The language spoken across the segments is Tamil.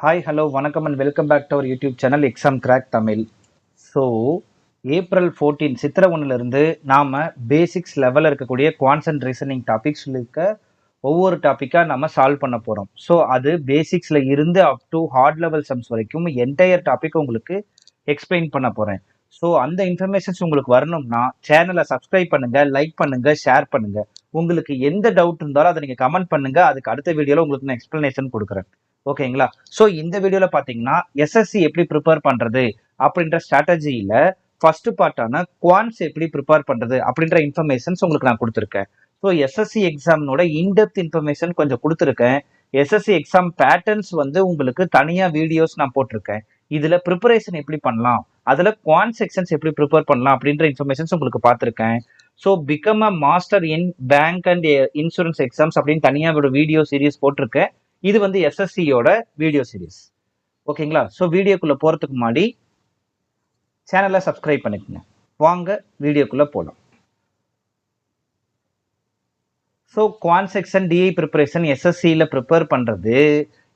ஹாய் ஹலோ வணக்கம் and welcome back to our YouTube channel exam crack Tamil. So April 14 சித்திரை ஒன்றுலேருந்து நாம் பேசிக்ஸ் லெவலில் இருக்கக்கூடிய குவான்ட்ஸ் அண்ட் ரீசனிங் டாபிக்ஸ் இருக்க ஒவ்வொரு டாப்பிக்காக நம்ம சால்வ் பண்ண போகிறோம். ஸோ அது பேசிக்ஸில் இருந்து up to heart level sums வரைக்கும் என்டையர் டாபிக் உங்களுக்கு எக்ஸ்பிளைன் பண்ண போகிறேன். ஸோ அந்த இன்ஃபர்மேஷன்ஸ் உங்களுக்கு வரணும்னா சேனலை சப்ஸ்கிரைப் பண்ணுங்கள், லைக் பண்ணுங்கள், ஷேர் பண்ணுங்கள். உங்களுக்கு எந்த டவுட் இருந்தாலும் அதை நீங்கள் கமெண்ட் பண்ணுங்கள். அதுக்கு அடுத்த வீடியோவில் உங்களுக்கு நான் எக்ஸ்ப்ளனேஷன் கொடுக்குறேன். ஓகேங்களா? ஸோ இந்த வீடியோவில் பார்த்தீங்கன்னா எஸ்எஸ்சி எப்படி ப்ரிப்பேர் பண்ணுறது அப்படின்ற ஸ்ட்ராட்டஜியில் ஃபர்ஸ்ட் பார்ட்டான குவான்ஸ் எப்படி ப்ரிப்பேர் பண்ணுறது அப்படின்ற இன்ஃபர்மேஷன்ஸ் உங்களுக்கு நான் கொடுத்துருக்கேன். ஸோ எஸ்எஸ்சி எக்ஸாம்னோட இன்டெப்த் இன்ஃபர்மேஷன் கொஞ்சம் கொடுத்துருக்கேன். எஸ்எஸ்சி எக்ஸாம் பேட்டர்ன்ஸ் உங்களுக்கு தனியாக வீடியோஸ் நான் போட்டிருக்கேன். இதில் ப்ரிப்பரேஷன் எப்படி பண்ணலாம், அதில் குவான்ட் செக்ஷன்ஸ் எப்படி ப்ரிப்பேர் பண்ணலாம் அப்படின்ற இன்ஃபர்மேஷன்ஸ் உங்களுக்கு பார்த்துருக்கேன். So become a master in bank and insurance exams அப்படின்னு தனியாக ஒரு வீடியோ சீரிஸ் போட்டிருக்கேன். இது எஸ்எஸ்சியோட வீடியோ சீரிஸ். ஓகேங்களா? ஸோ வீடியோக்குள்ள போறதுக்கு முன்னாடி சேனலை சப்ஸ்கிரைப் பண்ணிக்கோங்க. வாங்க வீடியோக்குள்ள போகலாம். So quant section DI preparation எஸ்எஸ்சியில் ப்ரிப்பேர் பண்ணுறது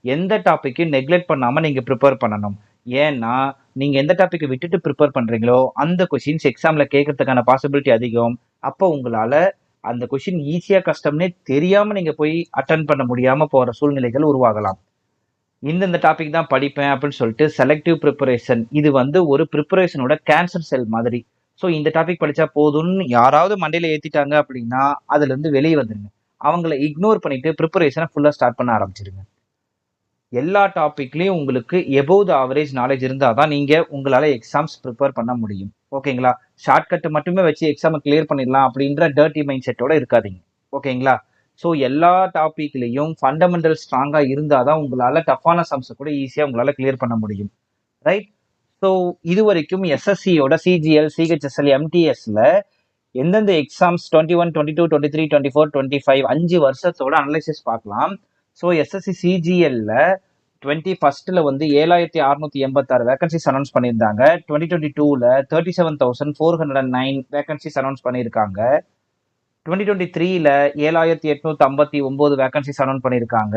எந்த டாப்பிக்கையும் நெக்லெக்ட் பண்ணாமல் நீங்கள் ப்ரிப்பேர் பண்ணணும். ஏன்னா நீங்கள் எந்த டாப்பிக்கை விட்டுட்டு ப்ரிப்பேர் பண்ணுறீங்களோ அந்த கொஷின்ஸ் எக்ஸாமில் கேட்கறதுக்கான பாசிபிலிட்டி அதிகம். அப்போ உங்களால் அந்த கொஷின் ஈஸியாக கஷ்டம்னே தெரியாமல் நீங்கள் போய் அட்டன் பண்ண முடியாமல் போகிற சூழ்நிலைகள் உருவாகலாம். இந்த டாபிக் தான் படிப்பேன் அப்படின்னு சொல்லிட்டு செலக்டிவ் ப்ரிப்பரேஷன் இது ஒரு ப்ரிப்பரேஷனோட கேன்சர் செல் மாதிரி. ஸோ இந்த டாபிக் படித்தா போதும்னு யாராவது மண்டையில் ஏற்றிட்டாங்க அப்படின்னா அதுலேருந்து வெளியே வந்துடுங்க. அவங்கள இக்னோர் பண்ணிட்டு ப்ரிப்பரேஷனை ஃபுல்லாக ஸ்டார்ட் பண்ண ஆரம்பிச்சிடுங்க. எல்லா டாப்பிக்லையும் உங்களுக்கு எபோவ் த ஆவரேஜ் நாலேஜ் இருந்தால் தான் நீங்கள் உங்களால் எக்ஸாம்ஸ் ப்ரிப்பேர் பண்ண முடியும். ஓகேங்களா? ஷார்ட்கட் மட்டுமே வச்சு எக்ஸாமை கிளியர் பண்ணிடலாம் அப்படின்ற டர்ட்டி மைண்ட் செட்டோட இருக்காதீங்க. ஓகேங்களா? ஸோ எல்லா டாப்பிக்லையும் ஃபண்டமெண்டல் ஸ்ட்ராங்காக இருந்தால் தான் உங்களால் டஃப்பான சம்ஸை கூட ஈஸியாக உங்களால் கிளியர் பண்ண முடியும். ரைட்? ஸோ இது வரைக்கும் எஸ்எஸ்சியோட சிஜிஎல், சிஹெச்எஸ்எல், எம்டிஎஸ்ல எந்தெந்த எக்ஸாம்ஸ் 21, 22, 23, 24, 25 5 வருஷத்தோட அனலைசிஸ் பார்க்கலாம். ஸோ எஸ்எஸ்சி சிஜிஎல்ல 21st 7686 வேகன்சிஸ் அனௌன்ஸ் பண்ணியிருந்தாங்க. 2022ல 37,409 வேகன்சிஸ் அனௌன்ஸ் பண்ணியிருக்காங்க. 2023ல 7859 வேகன்சிஸ் அனௌன்ஸ் பண்ணியிருக்காங்க.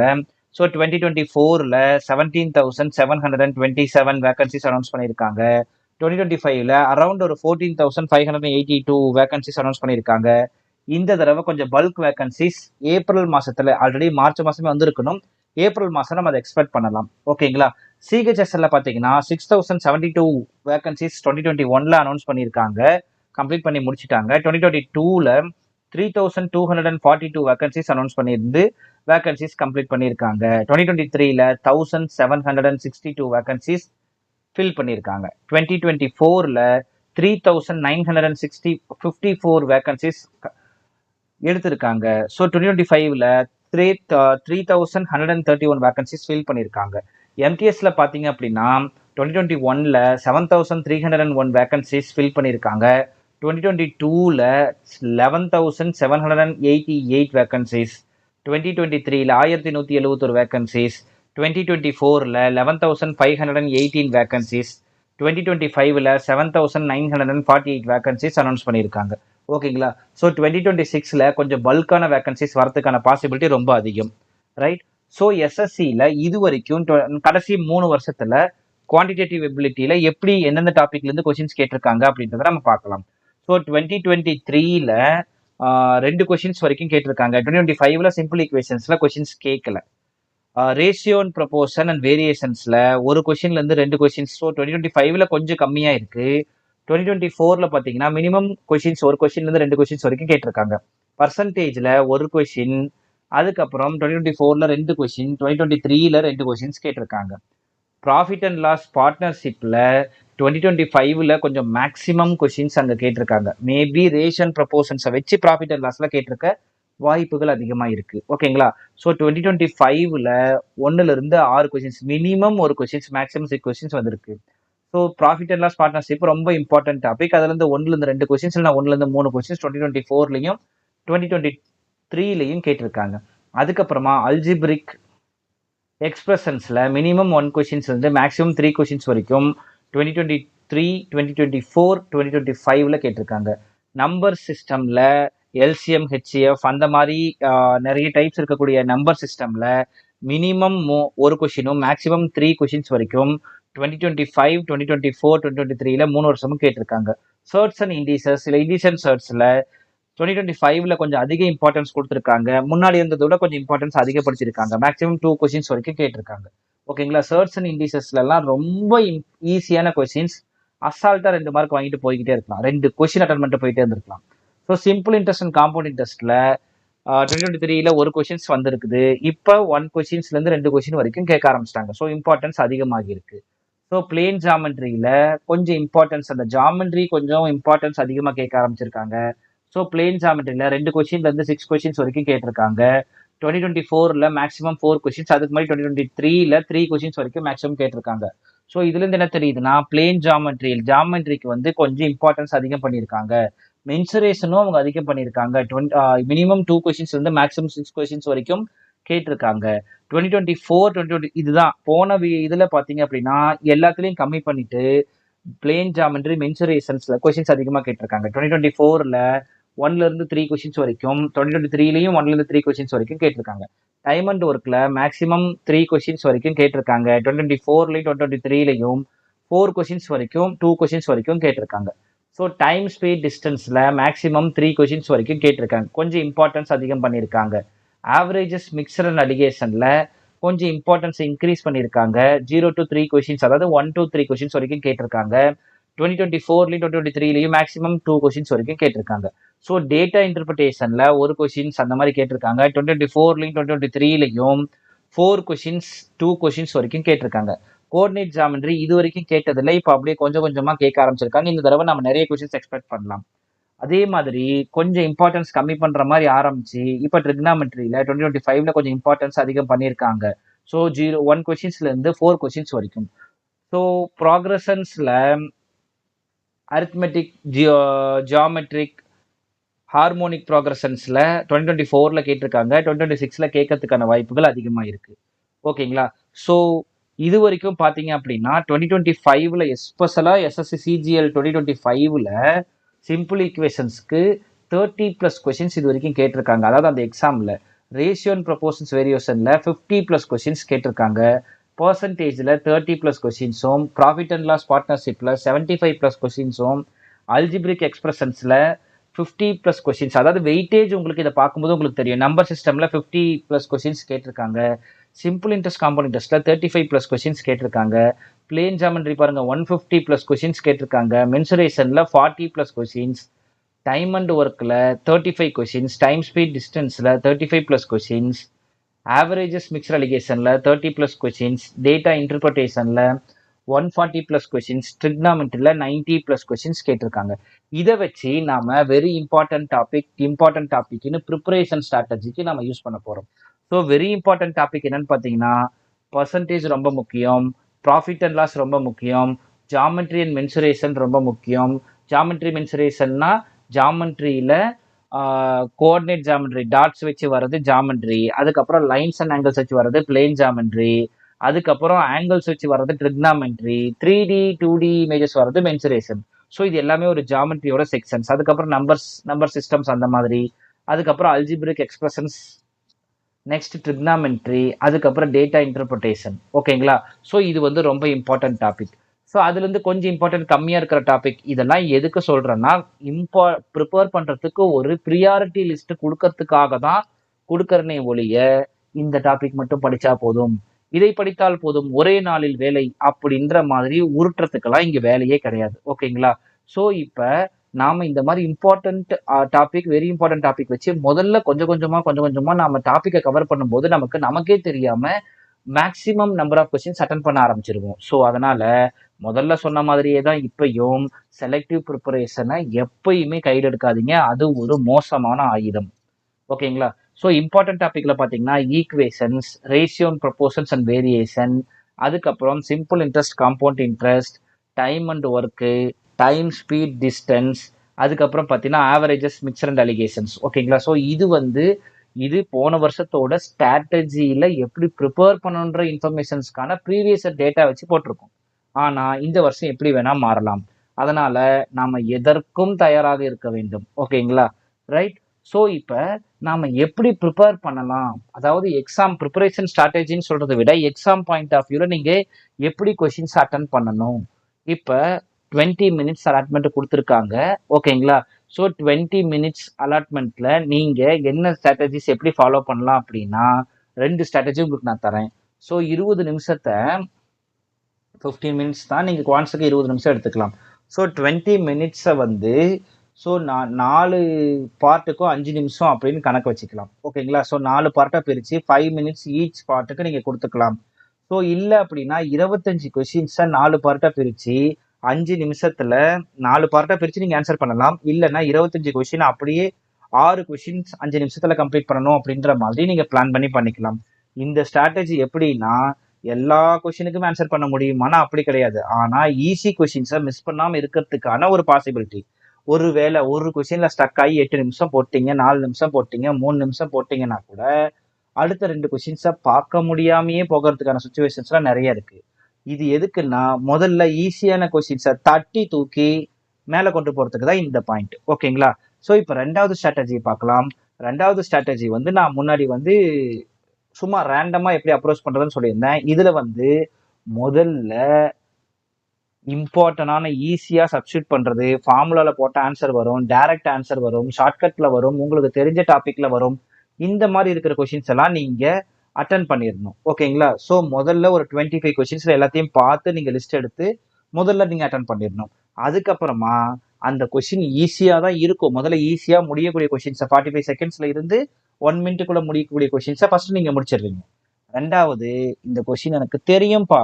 ஸோ 2024ல 17,727 வேகன்சிஸ் அனௌன்ஸ் பண்ணியிருக்காங்க. 2025ல அரௌண்ட் ஒரு 14,582 வேகன்சிஸ் அனௌன்ஸ் பண்ணியிருக்காங்க. இந்த தடவை கொஞ்சம் பல்க் வேகன்சிஸ் ஏப்ரல் மாசத்துல, ஆல்ரெடி மார்ச் மாசமே வந்திருக்கணும், ஏப்ரல் மாசம் நம்ம அதை எக்ஸ்பெக்ட் பண்ணலாம். ஓகேங்களா? சிஹெச்எஸ்எல்ல பார்த்தீங்கன்னா 6,072 வேகன்சிஸ் 2021ல அனௌன்ஸ் பண்ணியிருக்காங்க, கம்ப்ளீட் பண்ணி முடிச்சிட்டாங்க. 2022ல 3,242 வேகன்சிஸ் அனௌன்ஸ் பண்ணியிருந்து வேகன்சிஸ் கம்ப்ளீட் பண்ணியிருக்காங்க. 2023ல 1,762 வேகன்சிஸ் ஃபில் பண்ணியிருக்காங்க. 2024ல 3,954 வேகன்சிஸ் எடுத்திருக்காங்க. ஸோ 2025ல 3,131 வேகன்சிஸ் ஃபில் பண்ணியிருக்காங்க. எம்டிஎஸ்ல பார்த்தீங்க அப்படின்னா 2021ல 7,301 வேகன்சிஸ் ஃபில் பண்ணியிருக்காங்க. 2022ல 11,788 வேகன்சிஸ், 2023ல 1,171 வேகன்சிஸ், 2024ல 11,518 வேகன்சிஸ், 2025ல 7,948 வேகன்சிஸ் அனௌன்ஸ் பண்ணியிருக்காங்க. ஓகேங்களா? ஸோ 2026ல கொஞ்சம் பல்கான வேகன்சிஸ் வரதுக்கான பாசிபிலிட்டி ரொம்ப அதிகம். ரைட்? ஸோ எஸ்எஸ்சியில் இது வரைக்கும் கடைசி 3 வருஷத்துல குவான்டிடேட்டிவ் எபிலிட்டியில எப்படி எந்தெந்த டாபிக்லேருந்து கொஸ்டின்ஸ் கேட்டிருக்காங்க அப்படின்றத நம்ம பார்க்கலாம். ஸோ 2023ல 2 கொஸ்டின்ஸ் வரைக்கும் கேட்டிருக்காங்க. 2025ல சிம்பிள் ஈக்குவேஷன்ஸ்ல கொஸ்டின்ஸ் கேட்கல. ரேஷியோ அண்ட் ப்ரொபோர்ஷன் அண்ட் வேரியேஷன்ஸ்ல ஒரு கொஸ்டின்லேருந்து 2 கொஸ்டின்ஸ். ஸோ 2025ல கொஞ்சம் கம்மியாக இருக்கு. 2024ல பார்த்தீங்கன்னா மினிமம் கொஸ்டின்ஸ் ஒரு கொஸ்டின்லேருந்து 2 கொஸ்டின்ஸ் வரைக்கும் கேட்டிருக்காங்க. பர்சன்டேஜில் ஒரு கொஸ்டின், அதுக்கப்புறம் 2024ல 2 கொஸ்டின், 2023ல 2 கொஸ்டின்ஸ் கேட்டிருக்காங்க. ப்ராஃபிட் அண்ட் லாஸ் பார்ட்னர்ஷிப்பில் 2025ல கொஞ்சம் மேக்ஸிமம் கொஸ்டின்ஸ் அங்கே கேட்டிருக்காங்க. மேபி ரேஷன் ப்ரொபோர்ஷன்ஸை வச்சு ப்ராஃபிட் அண்ட் லாஸில் கேட்டிருக்க வாய்ப்புகள் அதிகமாக இருக்கு. ஓகேங்களா? ஸோ 2025ல 1லிருந்து 6 கொஸ்டின்ஸ், மினிமம் ஒரு கொஸ்டின்ஸ், மேக்ஸிமம் 6 கொஸ்டின்ஸ் வந்திருக்கு. So profit and loss partnership ரொம்ப இம்பார்ட்டன்ட் டாபிக். அதுலேருந்து 1லிருந்து 2 கொஸ்டின்ஸ், இல்லை 1லிருந்து 3 கொஸ்டின்ஸ் 2024லையும் 2023லையும் கேட்டிருக்காங்க. அதுக்கப்புறமா அல்ஜிப்ரிக் எக்ஸ்பிரஷன்ஸில் மினிமம் 1 கொஸ்டின்ஸ் இருந்து மேக்ஸிமம் 3 கொஸ்டின்ஸ் வரைக்கும் 2023, 2024, 2025ல கேட்டிருக்காங்க. நம்பர் சிஸ்டமில் எல்சிஎம், ஹெச்சிஎஃப் அந்த மாதிரி நிறைய டைப்ஸ் இருக்கக்கூடிய நம்பர் சிஸ்டமில் மினிமம் ஒரு கொஷினும் மேக்ஸிமம் 3 கொஷின்ஸ் வரைக்கும் 2025, 2024, 2023ல 3 வருஷமும் கேட்டிருக்காங்க. சர்ட்ஸ் அண்ட் இண்டீசஸ், இல்லை இண்டீஸ் அண்ட் சர்ட்ஸ்ல 2025ல கொஞ்சம் அதிக இம்பார்ட்டன்ஸ் கொடுத்துருக்காங்க. முன்னாடி இருந்ததை விட கொஞ்சம் இம்பார்ட்டன்ஸ் அதிகப்படுத்திருக்காங்க. மேக்ஸிமம் 2 கொஷின்ஸ் வரைக்கும் கேட்டிருக்காங்க. ஓகேங்களா. சர்ட்ஸ் அண்ட் இண்டீசஸ்லாம் ரொம்ப ஈஸியான கொஷின்ஸ். அசால்ட்டா 2 மார்க் வாங்கிட்டு போய்கிட்டே இருக்கலாம். 2 கொஷின் அட்டன் பண்ணிட்டு போயிட்டே இருந்திருக்கலாம். So simple interest and compound இன்ட்ரெஸ்ட்ல 2023ல ஒரு கொஷின்ஸ் வந்திருக்குது. இப்போ 1 கொஷின்ஸ்லேருந்து 2 கொஷின் வரைக்கும் கேட்க ஆரம்பிச்சிட்டாங்க. ஸோ இம்பார்ட்டன்ஸ் அதிகமாகி இருக்கு. ஸோ பிளேன் ஜாமெண்ட்ரியில கொஞ்சம் இம்பார்ட்டன்ஸ், அந்த ஜாமெண்ட்ரி கொஞ்சம் இம்பார்ட்டன்ஸ் அதிகமாக கேட்க ஆரம்பிச்சிருக்காங்க. ஸோ பிளேன் ஜாமெண்ட்ரியில் 2 கொஷின்லேருந்து 6 கொஷின்ஸ் வரைக்கும் கேட்டிருக்காங்க. 2024ல மேக்ஸிமம் 4 கொஷின்ஸ், அதுக்கு மாதிரி 2023ல 3 கொஷின்ஸ் வரைக்கும் மேக்ஸிமம் கேட்டிருக்காங்க. ஸோ இதுலேருந்து என்ன தெரியுதுன்னா, பிளேன் ஜாமெண்ட்ரிக்கு வந்து கொஞ்சம் இம்பார்ட்டன்ஸ் அதிகம் பண்ணியிருக்காங்க. மென்சுரேஷனும் அவங்க அதிகம் பண்ணியிருக்காங்க. மினிமம் 2 கொஷின்ஸ் வந்து மேக்ஸிமம் 6 கொஷின்ஸ் வரைக்கும் கேட்டிருக்காங்க. 2024 இதுதான் போன இதுல பாத்தீங்க அப்படின்னா எல்லாத்துலயும் கம்மி பண்ணிட்டு பிளேன் ஜாமெண்ட்ரி மென்சுரேஷன்ஸ்ல கொஷின்ஸ் அதிகமா கேட்டிருக்காங்க. 2024ல 1ல இருந்து 3 கொஷின்ஸ் வரைக்கும், 2023லயும் 1ல இருந்து 3 கொஷின்ஸ் வரைக்கும் கேட்டிருக்காங்க. டைம் அண்ட் ஒர்க்ல மேக்ஸிமம் 3 கொஷின்ஸ் வரைக்கும் கேட்டிருக்காங்க. 2024லயும் 2023லயும் 4 கொஷின்ஸ் வரைக்கும், 2 கொஷின்ஸ் வரைக்கும் கேட்டிருக்காங்க. ஸோ டைம் ஸ்பீட் டிஸ்டன்ஸ்ல மேக்ஸிமம் 3 கொஷின்ஸ் வரைக்கும் கேட்டிருக்காங்க. கொஞ்சம் இம்பார்ட்டன்ஸ் அதிகம் பண்ணியிருக்காங்க. ஆவரேஜஸ் மிக்சர் அண்ட் அலிகேஷன்ல கொஞ்சம் இம்பார்ட்டன்ஸ் இன்க்ரீஸ் பண்ணியிருக்காங்க. 0 to 3 கொஷின்ஸ், அதாவது 1 to 3 கொஷின்ஸ் வரைக்கும் கேட்டிருக்காங்க. 2024லயும் 2023லயும் மேக்ஸிமம் 2 கொஷின்ஸ் வரைக்கும் கேட்டிருக்காங்க. ஸோ டேட்டா இன்டர்பிரிட்டேஷன்ல ஒரு கொஷின்ஸ் அந்த மாதிரி கேட்டிருக்காங்க. 2024லயும் 2023லயும் 4 கொஷின்ஸ், 2 கொஷின்ஸ் வரைக்கும் கேட்டிருக்காங்க. கோஆர்டினேட் ஜாமெண்ட்ரி இது வரைக்கும் கேட்டதில்லை, இப்போ அப்படியே கொஞ்சம் கொஞ்சமா கேட்க ஆரம்பிச்சிருக்காங்க. இந்த தடவை நம்ம நிறைய கொஷின்ஸ் எக்ஸ்பெக்ட் பண்ணலாம். அதே மாதிரி கொஞ்சம் இம்பார்ட்டன்ஸ் கம்மி பண்ற மாதிரி ஆரம்பிச்சு இப்போ ட்ரிக்னாமெட்ரியில 2025ல கொஞ்சம் இம்பார்ட்டன்ஸ் அதிகம் பண்ணியிருக்காங்க. ஸோ 1 கொஷின்ஸ்ல இருந்து 4 கொஷின்ஸ் வரைக்கும். ஸோ ப்ராக்ரஷன்ஸ்ல அரித்மெட்டிக், ஜியோமெட்ரிக், ஹார்மோனிக் ப்ராக்ரஷன்ஸ்ல 2024ல கேட்டிருக்காங்க. 2026ல கேட்கறதுக்கான வாய்ப்புகள் அதிகமாக இருக்கு. ஓகேங்களா. ஸோ இது வரைக்கும் பார்த்தீங்க அப்படின்னா 2025ல எஸ்பெஷலாக எஸ்எஸ்சி சிஜிஎல் 2025ல சிம்பிள் ஈக்குவேஷன்ஸ்க்கு 30+ கொஷின்ஸ் இது வரைக்கும் கேட்டிருக்காங்க. அதாவது அந்த எக்ஸாமில் ரேஷியோ அண்ட் ப்ரொபோர்ஷன்ஸ் வேரியேஷனில் 50+ கொஷின்ஸ் கேட்டிருக்காங்க. பர்சன்டேஜில் 30+ கொஷின்ஸும், ப்ராஃபிட் அண்ட் லாஸ் பார்ட்னர்ஷிப்பில் 75+ கொஷின்ஸும், அல்ஜிப்ரிக் எக்ஸ்பிரஷன்ஸில் 50+ கொஷின்ஸ். அதாவது வெயிட்டேஜ் உங்களுக்கு இதை பார்க்கும்போது உங்களுக்கு தெரியும். நம்பர் சிஸ்டமில் 50+ கொஷின்ஸ் கேட்டிருக்காங்க. சிம்பிள் இன்ட்ரெஸ்ட், காம்பவுண்ட் இன்ட்ரெஸ்ட்ல 35+ கொஷின்ஸ் கேட்டிருக்காங்க. பிளேன் ஜாமெண்ட்ரி பாருங்க 150+ கொஷின்ஸ் கேட்டிருக்காங்க. மென்சுரேஷன்ல 40+ கொஷின்ஸ், டைம் அண்ட் ஒர்க்ல 35 கொஷின்ஸ், டைம் ஸ்பீட் டிஸ்டன்ஸ்ல 35+ கொஷின்ஸ், ஆவரேஜஸ் மிக்சர் அலிகேஷன்ல 30+ கொஷின்ஸ், டேட்டா இன்டர்பிரிட்டேஷன்ல 140+ கொஷின்ஸ், ட்ரிக்னாமெட்ரியில 90+ கொஷின்ஸ் கேட்டிருக்காங்க. இதை வச்சு நாம வெரி இம்பார்ட்டன்ட் டாபிக்னு ப்ரிப்பரேஷன் ஸ்ட்ராட்டஜிக்கு நம்ம யூஸ் பண்ண போறோம். ஸோ வெரி இம்பார்ட்டன்ட் டாபிக் என்னன்னு பார்த்தீங்கன்னா, பர்சன்டேஜ் ரொம்ப முக்கியம், ப்ராஃபிட் அண்ட் லாஸ் ரொம்ப முக்கியம், ஜாமெட்ரி அண்ட் மென்சுரேஷன் ரொம்ப முக்கியம். ஜாமெட்ரி மென்சுரேஷன்னா ஜாமெட்ரியில கோஆர்டினேட் ஜாமெட்ரி, டாட்ஸ் வச்சு வர்றது ஜாமெட்ரி, அதுக்கப்புறம் லைன்ஸ் அண்ட் ஆங்கிள்ஸ் வச்சு வர்றது பிளேன் ஜாமெட்ரி, அதுக்கப்புறம் ஆங்கிள்ஸ் வச்சு வர்றது ட்ரிக்னாமெட்ரி, 3D 2D இமேஜஸ் வர்றது மென்சுரேஷன். ஸோ இது எல்லாமே ஒரு ஜாமெட்ரியோட செக்ஷன்ஸ். அதுக்கப்புறம் நம்பர் சிஸ்டம்ஸ் அந்த மாதிரி, அதுக்கப்புறம் அல்ஜிப்ரிக் எக்ஸ்பிரஷன்ஸ், நெக்ஸ்ட் ட்ரிக்னாமெட்ரி, அதுக்கப்புறம் டேட்டா இன்டர்பிரிட்டேஷன். ஓகேங்களா. ஸோ இது வந்து ரொம்ப இம்பார்ட்டன்ட் டாபிக். ஸோ அதுலேருந்து கொஞ்சம் இம்பார்ட்டன்ட் கம்மியாக இருக்கிற டாபிக் இதெல்லாம் எதுக்கு சொல்கிறேன்னா, ப்ரிப்பேர் பண்ணுறதுக்கு ஒரு ப்ரியாரிட்டி லிஸ்ட் கொடுக்கறதுக்காக தான் கொடுக்கறனே ஒழிய இந்த டாபிக் மட்டும் படித்தா போதும், இதை படித்தால் போதும், ஒரே நாளில் வேலை அப்படின்ற மாதிரி உருட்டுறதுக்கெல்லாம் இங்கே வேலையே கிடையாது. ஓகேங்களா. ஸோ இப்போ நாம இந்த மாதிரி important topic, very important topic வச்சு முதல்ல கொஞ்சம் கொஞ்சமா நாம டாபிக்கை கவர் பண்ணும்போது நமக்கே தெரியாம maximum number of questions attend பண்ண ஆரம்பிச்சிருவோம். ஸோ அதனால முதல்ல சொன்ன மாதிரியே தான் இப்பயும் செலக்டிவ் ப்ரிப்பரேஷனை எப்பயுமே கையில் எடுக்காதீங்க. அது ஒரு மோசமான ஆயுதம். ஓகேங்களா. ஸோ இம்பார்ட்டன்ட் டாபிக்ல பார்த்தீங்கன்னா equations, ratio and proportions and variation, அதுக்கப்புறம் simple interest, compound interest, time and work, time speed distance, அதுக்கப்புறம் பார்த்தீங்கன்னா ஆவரேஜஸ் மிக்சர் அண்ட் அலிகேஷன்ஸ். ஓகேங்களா. ஸோ இது போன வருஷத்தோட ஸ்ட்ராட்டஜியில் எப்படி ப்ரிப்பேர் பண்ணணுன்ற இன்ஃபர்மேஷன்ஸ்க்கான ப்ரீவியஸ் டேட்டா வச்சு போட்டிருக்கோம். ஆனால் இந்த வருஷம் எப்படி வேணால் மாறலாம். அதனால நாம் எதற்கும் தயாராக இருக்க வேண்டும். ஓகேங்களா. ரைட். ஸோ இப்போ நாம எப்படி ப்ரிப்பேர் பண்ணலாம், அதாவது எக்ஸாம் ப்ரிப்பரேஷன் ஸ்ட்ராட்டஜின்னு சொல்றதை விட எக்ஸாம் பாயிண்ட் ஆஃப் வியூவில் நீங்கள் எப்படி கொஷின்ஸ் அட்டன் பண்ணணும். இப்போ 20 மினிட்ஸ் அலாட்மெண்ட் கொடுத்துருக்காங்க, ஓகேங்களா. ஸோ 20 மினிட்ஸ் அலாட்மெண்ட்டில் நீங்கள் என்ன ஸ்ட்ராட்டஜிஸ் எப்படி ஃபாலோ பண்ணலாம் அப்படின்னா 2 ஸ்ட்ராட்டஜி உங்களுக்கு நான் தரேன். ஸோ 20 நிமிஷத்தை 15 மினிட்ஸ் தான், நீங்கள் குவான்ஸுக்கு 20 நிமிஷம் எடுத்துக்கலாம். ஸோ 20 மினிட்ஸை வந்து ஸோ நான் 4 பார்ட்டுக்கும் 5 நிமிஷம் அப்படின்னு கணக்கு வச்சுக்கலாம், ஓகேங்களா. ஸோ 4 பார்ட்டாக பிரித்து 5 மினிட்ஸ் ஈச் பார்ட்டுக்கு நீங்கள் கொடுத்துக்கலாம். ஸோ இல்லை அப்படின்னா 25 கொஷின்ஸை 4 பார்ட்டாக பிரித்து 5 நிமிஷத்தில் 4 பார்ட்டாக பிரித்து நீங்கள் ஆன்சர் பண்ணலாம். இல்லைன்னா 25 கொஷின் அப்படியே 6 கொஷின்ஸ் 5 நிமிஷத்தில் கம்ப்ளீட் பண்ணணும் அப்படின்ற மாதிரி நீங்கள் பிளான் பண்ணி பண்ணிக்கலாம். இந்த ஸ்ட்ராட்டஜி எப்படின்னா எல்லா கொஷினுக்குமே ஆன்சர் பண்ண முடியுமானா அப்படி கிடையாது. ஆனால் ஈஸி கொஷின்ஸை மிஸ் பண்ணாமல் இருக்கிறதுக்கான ஒரு பாசிபிலிட்டி. ஒருவேளை ஒரு கொஷின்ல ஸ்டக் ஆகி 8 நிமிஷம் போட்டீங்க, 4 நிமிஷம் போட்டீங்க, 3 நிமிஷம் போட்டீங்கன்னா கூட அடுத்த 2 கொஷின்ஸை பார்க்க முடியாமையே போகிறதுக்கான சுச்சுவேஷன்ஸ்லாம் நிறைய இருக்கு. இது எதுக்குன்னா முதல்ல ஈஸியான கொஷின்ஸை தட்டி தூக்கி மேலே கொண்டு போகிறதுக்கு தான் இந்த பாயிண்ட், ஓகேங்களா. ஸோ இப்போ 2வது ஸ்ட்ராட்டஜி பார்க்கலாம். 2வது ஸ்ட்ராட்டஜி வந்து நான் முன்னாடி வந்து சும்மா ரேண்டமாக எப்படி அப்ரோச் பண்ணுறதுன்னு சொல்லியிருந்தேன். இதில் வந்து முதல்ல இம்பார்ட்டண்டான ஈஸியாக சப்ஸ்டியூட் பண்ணுறது, ஃபார்முலாவில் போட்ட ஆன்சர் வரும், டைரக்ட் ஆன்சர் வரும், ஷார்ட்கட்டில் வரும், உங்களுக்கு தெரிஞ்ச டாப்பிக்கில் வரும். இந்த மாதிரி இருக்கிற கொஷின்ஸ் எல்லாம் நீங்கள் அட்டன் பண்ணிடணும், ஓகேங்களா. ஸோ முதல்ல ஒரு 25 கொஷின்ஸில் எல்லாத்தையும் பார்த்து நீங்கள் லிஸ்ட் எடுத்து முதல்ல நீங்கள் அட்டன் பண்ணிடணும். அதுக்கப்புறமா அந்த கொஷின் ஈஸியாக தான் இருக்கும். முதல்ல ஈஸியாக முடியக்கூடிய கொஷின்ஸை 45 செகண்ட்ஸில் இருந்து 1 மினிட்டுக்குள்ளே முடியக்கூடிய கொஷின்ஸை ஃபஸ்ட்டு நீங்கள் முடிச்சிடுறீங்க. 2வது, இந்த கொஷின் எனக்கு தெரியும்ப்பா,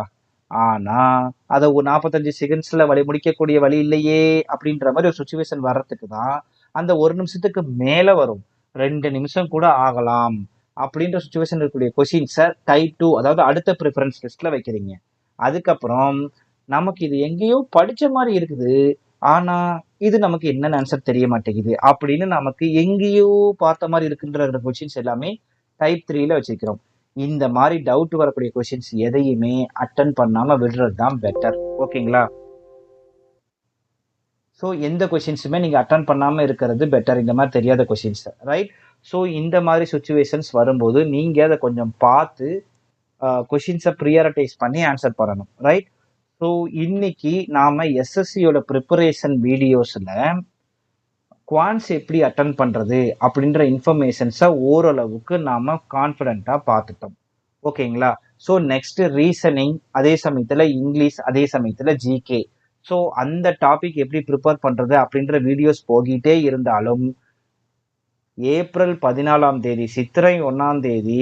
ஆனால் அதை ஒரு 45 செகண்ட்ஸில் முடிக்கக்கூடிய வழி இல்லையே அப்படின்ற மாதிரி ஒரு சுச்சுவேஷன் வர்றதுக்கு தான் அந்த 1 நிமிஷத்துக்கு மேலே வரும், 2 நிமிஷம் கூட ஆகலாம் அப்படின்ற சுச்சுவேஷன் இருக்கக்கூடிய கொஷின்ஸை டைப் 2, அதாவது அடுத்த ப்ரிஃபரன்ஸ் லிஸ்ட்டில் வைக்கிறீங்க. அதுக்கப்புறம் நமக்கு இது எங்கேயோ படித்த மாதிரி இருக்குது, ஆனால் இது நமக்கு என்னென்ன ஆன்சர் தெரிய மாட்டேங்குது அப்படின்னு நமக்கு எங்கேயோ பார்த்த மாதிரி இருக்குன்ற கொஷின்ஸ் எல்லாமே டைப் 3ல வச்சுக்கிறோம். இந்த மாதிரி டவுட் வரக்கூடிய கொஷின்ஸ் எதையுமே அட்டன் பண்ணாம விடுறது தான் பெட்டர், ஓகேங்களா. ஸோ எந்த கொஷின்ஸுமே நீங்கள் அட்டன் பண்ணாமல் இருக்கிறது பெட்டர், இந்த மாதிரி தெரியாத கொஷின்ஸ், ரைட். ஸோ இந்த மாதிரி சுச்சுவேஷன்ஸ் வரும்போது நீங்கள் அதை கொஞ்சம் பார்த்து கொஷின்ஸை ப்ரியாரிட்டைஸ் பண்ணி ஆன்சர் பண்ணணும், ரைட். ஸோ இன்னைக்கு நாம் எஸ்எஸ்சியோட ப்ரிப்பரேஷன் வீடியோஸில் குவான்ஸ் எப்படி அட்டன் பண்ணுறது அப்படின்ற இன்ஃபர்மேஷன்ஸை ஓரளவுக்கு நாம் கான்ஃபிடென்ட்டாக பார்த்துட்டோம், ஓகேங்களா. ஸோ நெக்ஸ்ட் ரீசனிங், அதே சமயத்தில் இங்கிலீஷ், அதே சமயத்தில் ஜிகே. ஸோ அந்த டாபிக் எப்படி ப்ரிப்பேர் பண்ணுறது அப்படின்ற வீடியோஸ் போகிட்டே இருந்தாலும் ஏப்ரல் 14ஆம் தேதி, சித்திரை 1ஆம் தேதி,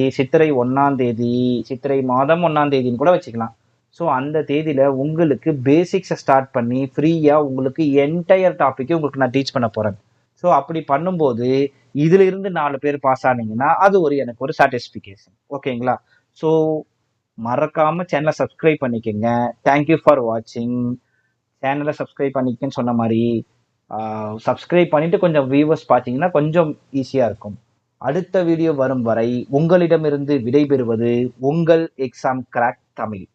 சித்திரை மாதம் 1ஆம் தேதின்னு கூட வச்சுக்கலாம். ஸோ அந்த தேதியில் உங்களுக்கு பேசிக்ஸை ஸ்டார்ட் பண்ணி ஃப்ரீயாக உங்களுக்கு என்டையர் டாப்பிக்கை உங்களுக்கு நான் டீச் பண்ண போகிறேன். ஸோ அப்படி பண்ணும்போது இதுல இருந்து 4 பேர் பாஸ் ஆனீங்கன்னா அது எனக்கு ஒரு சாட்டிஸ்ஃபிகேஷன், ஓகேங்களா. ஸோ மறக்காம சேனலை சப்ஸ்கிரைப் பண்ணிக்கோங்க. தேங்க்யூ ஃபார் வாட்சிங். சேனலை சப்ஸ்கிரைப் பண்ணிக்கன்னு சொன்ன மாதிரி சப்ஸ்கிரைப் பண்ணிட்டு கொஞ்சம் வியூவர்ஸ் பார்த்தீங்கன்னா கொஞ்சம் ஈஸியாக இருக்கும். அடுத்த வீடியோ வரும் வரை உங்களிடமிருந்து விடைபெறுவது உங்கள் எக்ஸாம் கிராக் தமிழ்.